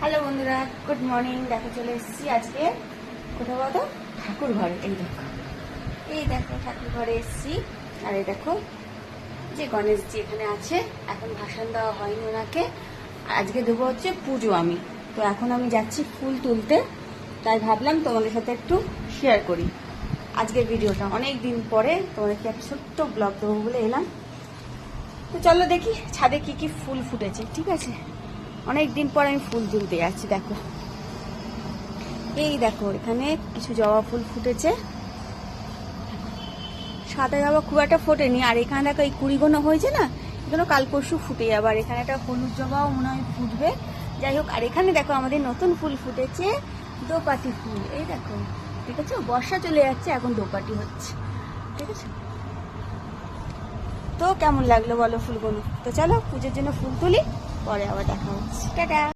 Hello বন্ধুরা, good morning. দেখো চলে এসেছি আজকে কোথাও বলো, ঠাকুর ঘরে। এই দেখো ঠাকুর ঘরে এসেছি। আর এই দেখো যে গণেশজি এখানে আছে, এখন ভাসান দেওয়া হয়নি ওনাকে। আর আজকে দেবো হচ্ছে পুজো। তো এখন আমি যাচ্ছি ফুল তুলতে, তাই ভাবলাম তোমাদের সাথে একটু শেয়ার করি আজকের ভিডিওটা। অনেক দিন পরে তোমাদেরকে একটা ছোট্ট ব্লগ দেবো বলে এলাম। তো চলো দেখি ছাদে কি কি ফুল ফুটেছে। ঠিক আছে, অনেক দিন পর আমি ফুল তুলতে যাচ্ছি। দেখো এই দেখো এখানে কিছু জবা ফুল ফুটেছে। সাদা জবা খুব একটা ফোটেনি। আর এখানে দেখো এই কুড়িগুলো হয়েছে না, এগুলো কাল পরশু ফুটে যাবে। আর এখানে একটা হলুদ জবাও মনে হয় ফুটবে। যাই হোক, আর এখানে দেখো আমাদের নতুন ফুল ফুটেছে, দোপাটি ফুল। এই দেখো, ঠিক আছে, বর্ষা চলে যাচ্ছে, এখন দোপাটি হচ্ছে। ঠিক আছে, তো কেমন লাগলো বলো ফুলগুলো? তো চলো পুজোর জন্য ফুল তুলি, পরে আবার দেখা হচ্ছে। টাটা।